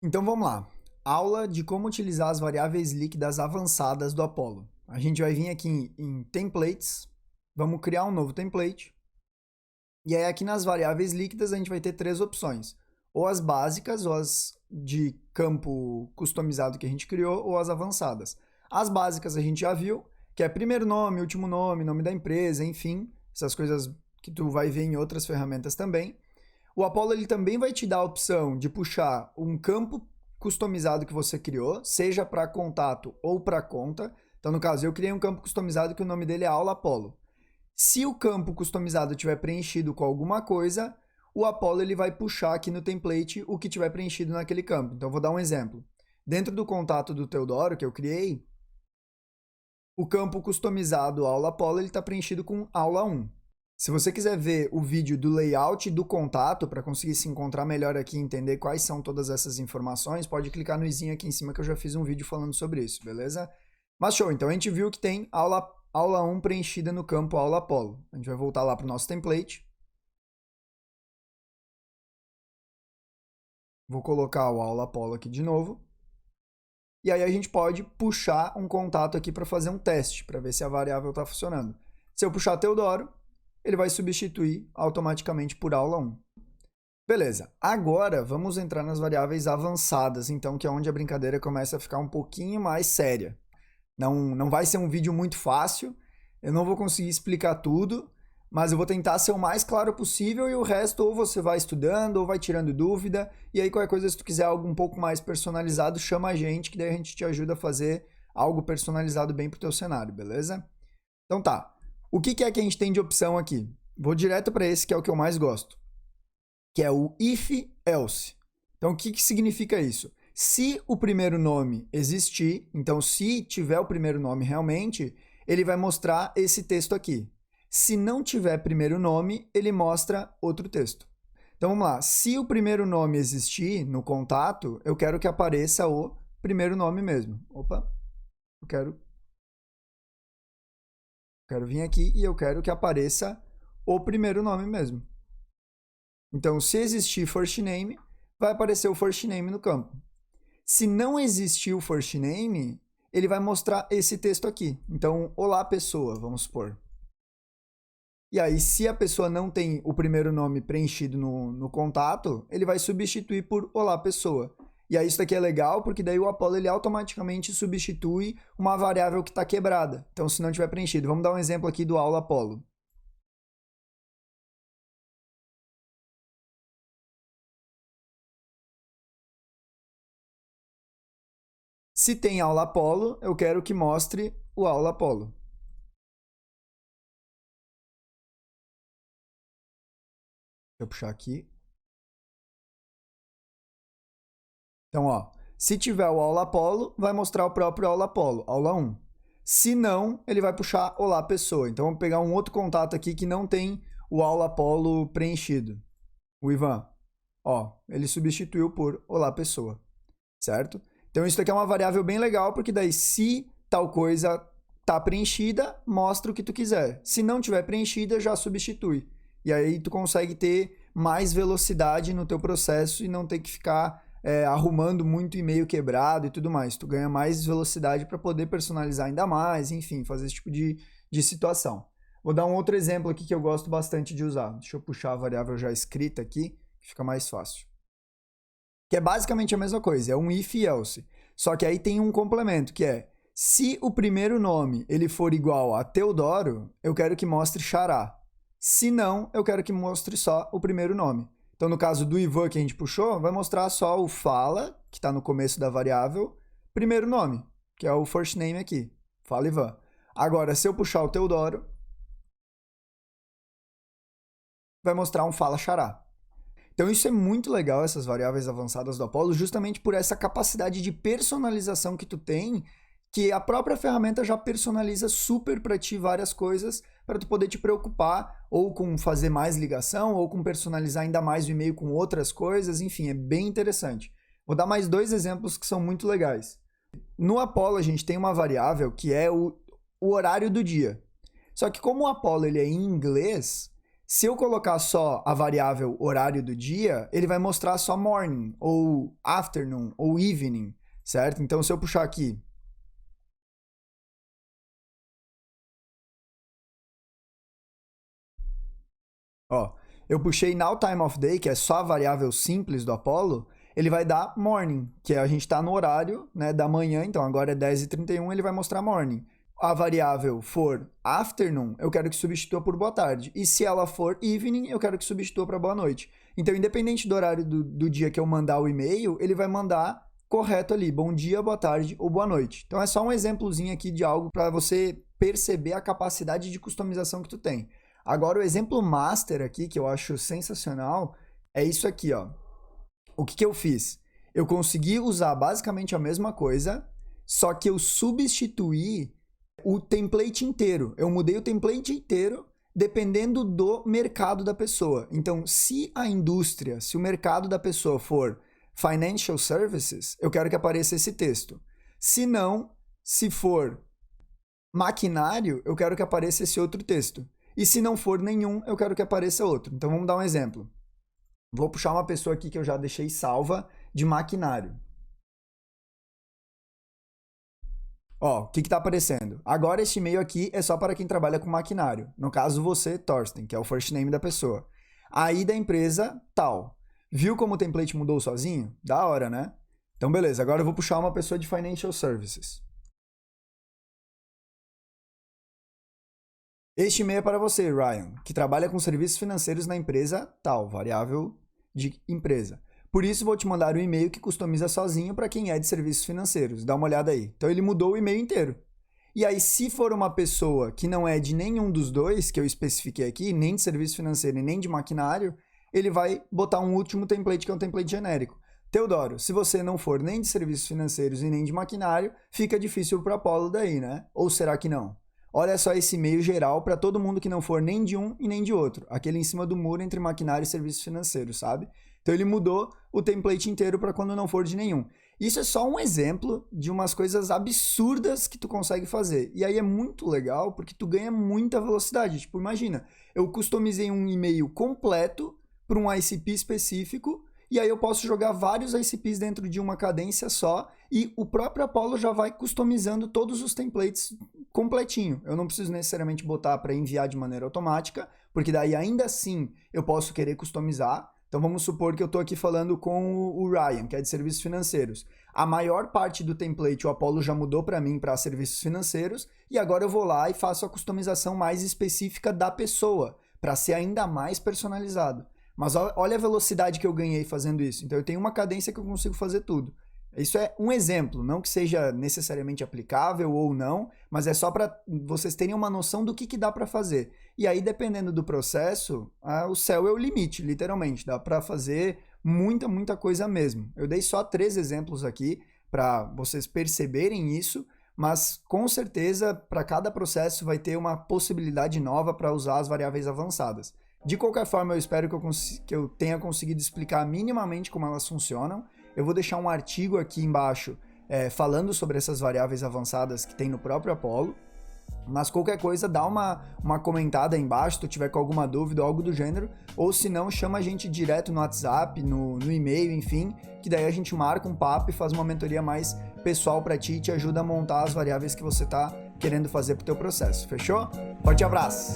Então vamos lá. Aula de como utilizar as variáveis líquidas avançadas do Apollo. A gente vai vir aqui em Templates, vamos criar um novo template. E aí aqui nas variáveis líquidas a gente vai ter três opções. Ou as básicas, ou as de campo customizado que a gente criou, ou as avançadas. As básicas a gente já viu, que é primeiro nome, último nome, nome da empresa, enfim, essas coisas que tu vai ver em outras ferramentas também. O Apollo ele também vai te dar a opção de puxar um campo customizado que você criou, seja para contato ou para conta. Então, no caso, eu criei um campo customizado que o nome dele é Aula Apollo. Se o campo customizado tiver preenchido com alguma coisa, o Apollo ele vai puxar aqui no template o que tiver preenchido naquele campo. Então, eu vou dar um exemplo. Dentro do contato do Teodoro que eu criei, o campo customizado Aula Apollo ele está preenchido com Aula 1. Se você quiser ver o vídeo do layout do contato para conseguir se encontrar melhor aqui e entender quais são todas essas informações, pode clicar no izinho aqui em cima que eu já fiz um vídeo falando sobre isso, beleza? Mas show, então a gente viu que tem aula 1 preenchida no campo Aula Apollo. A gente vai voltar lá para o nosso template. Vou colocar o Aula Apollo aqui de novo. E aí a gente pode puxar um contato aqui para fazer um teste, para ver se a variável está funcionando. Se eu puxar Teodoro, ele vai substituir automaticamente por aula 1. Beleza, agora vamos entrar nas variáveis avançadas, então, que é onde a brincadeira começa a ficar um pouquinho mais séria. Não vai ser um vídeo muito fácil, eu não vou conseguir explicar tudo, mas eu vou tentar ser o mais claro possível e o resto ou você vai estudando ou vai tirando dúvida, e aí qualquer coisa, se tu quiser algo um pouco mais personalizado, chama a gente, que daí a gente te ajuda a fazer algo personalizado bem pro teu cenário, beleza? Então tá, o que é que a gente tem de opção aqui? Vou direto para esse que é o que eu mais gosto, que é o if else. Então o que significa isso? Se o primeiro nome existir, então se tiver o primeiro nome realmente, ele vai mostrar esse texto aqui. Se não tiver primeiro nome, ele mostra outro texto. Então vamos lá, se o primeiro nome existir no contato, eu quero que apareça o primeiro nome mesmo. Opa, eu quero vir aqui e eu quero que apareça o primeiro nome mesmo. Então, se existir first name, vai aparecer o first name no campo. Se não existir o first name, ele vai mostrar esse texto aqui. Então, olá pessoa, vamos supor. E aí, se a pessoa não tem o primeiro nome preenchido no contato, ele vai substituir por olá pessoa. E aí isso daqui é legal, porque daí o Apollo ele automaticamente substitui uma variável que está quebrada. Então, se não tiver preenchido, vamos dar um exemplo aqui do aula Apollo. Se tem aula Apollo, eu quero que mostre o aula Apollo. Deixa eu puxar aqui. Então, ó, se tiver o aula Apollo, vai mostrar o próprio aula Apollo, aula 1. Se não, ele vai puxar olá pessoa. Então, vamos pegar um outro contato aqui que não tem o aula Apollo preenchido. O Ivan. Ó, ele substituiu por olá pessoa, certo? Então, isso aqui é uma variável bem legal, porque daí se tal coisa tá preenchida, mostra o que tu quiser. Se não tiver preenchida, já substitui. E aí tu consegue ter mais velocidade no teu processo e não ter que ficar arrumando muito e-mail quebrado e tudo mais. Tu ganha mais velocidade para poder personalizar ainda mais, enfim, fazer esse tipo de situação. Vou dar um outro exemplo aqui que eu gosto bastante de usar. Deixa eu puxar a variável já escrita aqui, que fica mais fácil. Que é basicamente a mesma coisa, é um if e else. Só que aí tem um complemento, que é, se o primeiro nome ele for igual a Teodoro, eu quero que mostre Xará. Se não, eu quero que mostre só o primeiro nome. Então, no caso do Ivan que a gente puxou, vai mostrar só o fala, que está no começo da variável, primeiro nome, que é o first name aqui. Fala Ivan. Agora, se eu puxar o Teodoro, vai mostrar um fala Xará. Então isso é muito legal, essas variáveis avançadas do Apollo, justamente por essa capacidade de personalização que tu tem, que a própria ferramenta já personaliza super para ti várias coisas, para tu poder te preocupar ou com fazer mais ligação, ou com personalizar ainda mais o e-mail com outras coisas, enfim, é bem interessante. Vou dar mais dois exemplos que são muito legais. No Apollo a gente tem uma variável que é o horário do dia. Só que como o Apollo ele é em inglês, Se eu colocar só a variável horário do dia, ele vai mostrar só morning, ou afternoon, ou evening, certo? Então, se eu puxar aqui, ó, eu puxei now time of day, que é só a variável simples do Apollo, ele vai dar morning, que a gente está no horário, né, da manhã, então agora é 10h31, ele vai mostrar morning. A variável for afternoon, eu quero que substitua por boa tarde. E se ela for evening, eu quero que substitua para boa noite. Então, independente do horário do dia que eu mandar o e-mail, ele vai mandar correto ali, bom dia, boa tarde ou boa noite. Então, é só um exemplozinho aqui de algo para você perceber a capacidade de customização que tu tem. Agora, o exemplo master aqui, que eu acho sensacional, é isso aqui, ó. O que eu fiz? Eu consegui usar basicamente a mesma coisa, só que eu substituí o template inteiro. Eu mudei o template inteiro dependendo do mercado da pessoa. Então, se a indústria, se o mercado da pessoa for financial services, eu quero que apareça esse texto. Se não, se for maquinário, eu quero que apareça esse outro texto. E se não for nenhum, eu quero que apareça outro. Então, vamos dar um exemplo. Vou puxar uma pessoa aqui que eu já deixei salva de maquinário. Ó, o que está aparecendo? Agora este e-mail aqui é só para quem trabalha com maquinário. No caso, você, Thorsten, que é o first name da pessoa. Aí da empresa, tal. Viu como o template mudou sozinho? Da hora, né? Então, beleza. Agora eu vou puxar uma pessoa de Financial Services. Este e-mail é para você, Ryan, que trabalha com serviços financeiros na empresa tal, variável de empresa. Por isso, vou te mandar um e-mail que customiza sozinho para quem é de serviços financeiros. Dá uma olhada aí. Então, ele mudou o e-mail inteiro. E aí, se for uma pessoa que não é de nenhum dos dois que eu especifiquei aqui, nem de serviço financeiro e nem de maquinário, ele vai botar um último template, que é um template genérico. Teodoro, se você não for nem de serviços financeiros e nem de maquinário, fica difícil para o Apollo daí, né? Ou será que não? Olha só esse e-mail geral para todo mundo que não for nem de um e nem de outro. Aquele em cima do muro entre maquinário e serviços financeiros, sabe? Então ele mudou o template inteiro para quando não for de nenhum. Isso é só um exemplo de umas coisas absurdas que tu consegue fazer. E aí é muito legal porque tu ganha muita velocidade. Tipo, imagina, eu customizei um e-mail completo para um ICP específico e aí eu posso jogar vários ICPs dentro de uma cadência só e o próprio Apollo já vai customizando todos os templates completinho. Eu não preciso necessariamente botar para enviar de maneira automática, porque daí ainda assim eu posso querer customizar. Então vamos supor que eu estou aqui falando com o Ryan, que é de serviços financeiros. A maior parte do template o Apollo já mudou para mim para serviços financeiros e agora eu vou lá e faço a customização mais específica da pessoa, para ser ainda mais personalizado. Mas olha a velocidade que eu ganhei fazendo isso. Então eu tenho uma cadência que eu consigo fazer tudo. Isso é um exemplo, não que seja necessariamente aplicável ou não, mas é só para vocês terem uma noção do que dá para fazer. E aí, dependendo do processo, o céu é o limite, literalmente. Dá para fazer muita coisa mesmo. Eu dei só 3 exemplos aqui para vocês perceberem isso, mas com certeza, para cada processo vai ter uma possibilidade nova para usar as variáveis avançadas. De qualquer forma, eu espero que eu tenha conseguido explicar minimamente como elas funcionam. Eu vou deixar um artigo aqui embaixo falando sobre essas variáveis avançadas que tem no próprio Apollo. Mas qualquer coisa, dá uma comentada aí embaixo se tu tiver com alguma dúvida ou algo do gênero. Ou se não, chama a gente direto no WhatsApp, no e-mail, enfim. Que daí a gente marca um papo e faz uma mentoria mais pessoal para ti e te ajuda a montar as variáveis que você está querendo fazer pro teu processo. Fechou? Forte abraço!